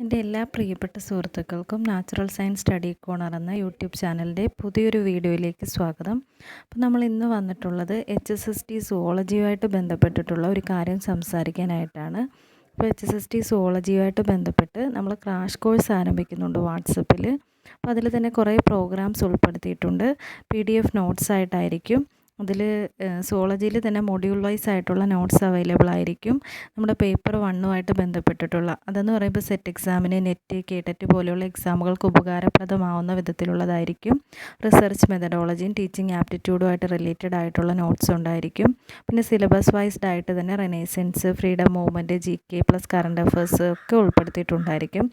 എൻ്റെ എല്ലാ പ്രിയപ്പെട്ട സുഹൃത്തുക്കൾക്കും നാച്ചുറൽ സയൻസ് സ്റ്റഡി കോർണർ എന്ന യൂട്യൂബ് ചാനലിൻ്റെ പുതിയൊരു വീഡിയോയിലേക്ക് സ്വാഗതം. അപ്പോൾ നമ്മൾ ഇന്ന് വന്നിട്ടുള്ളത് HSST സുവോളജിയുമായിട്ട് ബന്ധപ്പെട്ടിട്ടുള്ള ഒരു കാര്യം സംസാരിക്കാനായിട്ടാണ്. അപ്പോൾ HSST സുവോളജിയുമായിട്ട് ബന്ധപ്പെട്ട് നമ്മൾ ക്രാഷ് കോഴ്സ് ആരംഭിക്കുന്നുണ്ട് വാട്സപ്പിൽ. അപ്പോൾ അതിൽ തന്നെ കുറേ പ്രോഗ്രാംസ് ഉൾപ്പെടുത്തിയിട്ടുണ്ട്. PDF നോട്ട്സ് ആയിട്ടായിരിക്കും. അതിൽ സുവോളജിയിൽ തന്നെ മൊഡ്യൂൾ വൈസ് ആയിട്ടുള്ള നോട്ട്സ് അവൈലബിൾ ആയിരിക്കും. നമ്മുടെ പേപ്പർ 1 ബന്ധപ്പെട്ടിട്ടുള്ള അതെന്ന് പറയുമ്പോൾ സെറ്റ് എക്സാമിന്, നെറ്റ്, കേട്ടറ്റ് പോലെയുള്ള എക്സാമുകൾക്ക് ഉപകാരപ്രദമാവുന്ന വിധത്തിലുള്ളതായിരിക്കും. റിസർച്ച് മെത്തഡോളജിയും ടീച്ചിങ് ആപ്റ്റിറ്റ്യൂഡുമായിട്ട് റിലേറ്റഡ് ആയിട്ടുള്ള നോട്ട്സ് ഉണ്ടായിരിക്കും. പിന്നെ സിലബസ് വൈസ്ഡ് ആയിട്ട് തന്നെ renaissance, freedom movement, GK plus current affairs ഒക്കെ ഉൾപ്പെടുത്തിയിട്ടുണ്ടായിരിക്കും.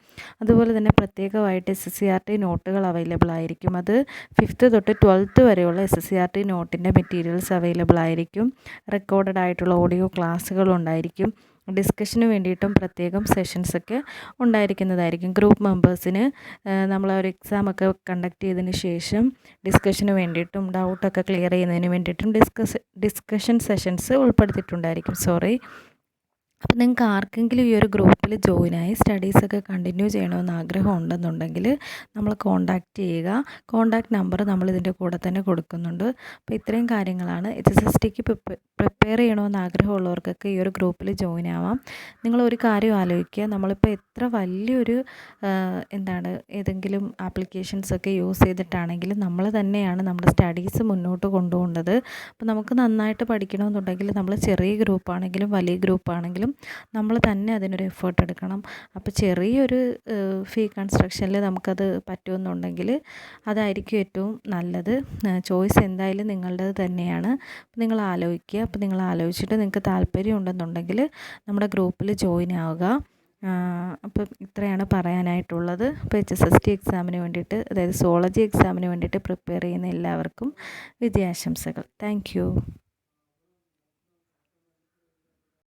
അതുപോലെ തന്നെ പ്രത്യേകമായിട്ട് SSCRT നോട്ടുകൾ അവൈലബിൾ ആയിരിക്കും. അത് 5th തൊട്ട് 12th വരെയുള്ള SSCRT നോട്ടിൻ്റെ മെറ്റീരിയൽസ് അവൈലബിൾ ആയിരിക്കും. റെക്കോർഡഡ് ആയിട്ടുള്ള ഓഡിയോ ക്ലാസ്സുകളും ഉണ്ടായിരിക്കും. ഡിസ്കഷന് വേണ്ടിയിട്ടും പ്രത്യേകം സെഷൻസൊക്കെ ഉണ്ടായിരിക്കുന്നതായിരിക്കും. ഗ്രൂപ്പ് മെമ്പേഴ്സിന് നമ്മൾ ഒരു എക്സാമൊക്കെ കണ്ടക്ട് ചെയ്തതിന് ശേഷം ഡിസ്കഷന് വേണ്ടിയിട്ടും ഡൗട്ടൊക്കെ ക്ലിയർ ചെയ്യുന്നതിന് വേണ്ടിയിട്ടും ഡിസ്കഷൻ സെഷൻസ് ഉൾപ്പെടുത്തിയിട്ടുണ്ടായിരിക്കും. അപ്പോൾ നിങ്ങൾക്ക് ആർക്കെങ്കിലും ഈ ഒരു ഗ്രൂപ്പിൽ ജോയിനായി സ്റ്റഡീസൊക്കെ കണ്ടിന്യൂ ചെയ്യണമെന്ന് ആഗ്രഹം ഉണ്ടെന്നുണ്ടെങ്കിൽ നമ്മൾ കോൺടാക്റ്റ് ചെയ്യുക. കോൺടാക്റ്റ് നമ്പർ നമ്മൾ ഇതിൻ്റെ കൂടെ തന്നെ കൊടുക്കുന്നുണ്ട്. അപ്പോൾ ഇത്രയും കാര്യങ്ങളാണ്. HSSTക്ക് പ്രിപ്പയർ ചെയ്യണമെന്ന് ആഗ്രഹമുള്ളവർക്കൊക്കെ ഈ ഒരു ഗ്രൂപ്പിൽ ജോയിൻ ആവാം. നിങ്ങളൊരു കാര്യം ആലോചിക്കുക, നമ്മളിപ്പോൾ എത്ര വലിയൊരു ഏതെങ്കിലും ആപ്ലിക്കേഷൻസൊക്കെ യൂസ് ചെയ്തിട്ടാണെങ്കിലും നമ്മൾ തന്നെയാണ് നമ്മുടെ സ്റ്റഡീസ് മുന്നോട്ട് കൊണ്ടുപോകേണ്ടത്. അപ്പോൾ നമുക്ക് നന്നായിട്ട് പഠിക്കണമെന്നുണ്ടെങ്കിൽ നമ്മൾ ചെറിയ ഗ്രൂപ്പാണെങ്കിലും വലിയ ഗ്രൂപ്പാണെങ്കിലും നമ്മൾ തന്നെ അതിനൊരു എഫേർട്ട് എടുക്കണം. അപ്പോൾ ചെറിയൊരു ഫീ കൺസ്ട്രക്ഷനിൽ നമുക്കത് പറ്റുമെന്നുണ്ടെങ്കിൽ അതായിരിക്കും ഏറ്റവും നല്ലത്. ചോയ്സ് എന്തായാലും നിങ്ങളുടേത് തന്നെയാണ്. നിങ്ങൾ ആലോചിക്കുക. അപ്പോൾ നിങ്ങൾ ആലോചിച്ചിട്ട് നിങ്ങൾക്ക് താല്പര്യം ഉണ്ടെന്നുണ്ടെങ്കിൽ നമ്മുടെ ഗ്രൂപ്പിൽ ജോയിൻ ആവുക. അപ്പം ഇത്രയാണ് പറയാനായിട്ടുള്ളത്. അപ്പോൾ HSST എക്സാമിന് വേണ്ടിയിട്ട്, അതായത് സുവോളജി എക്സാമിന് വേണ്ടിയിട്ട് പ്രിപ്പയർ ചെയ്യുന്ന എല്ലാവർക്കും വിജയാശംസകൾ. താങ്ക്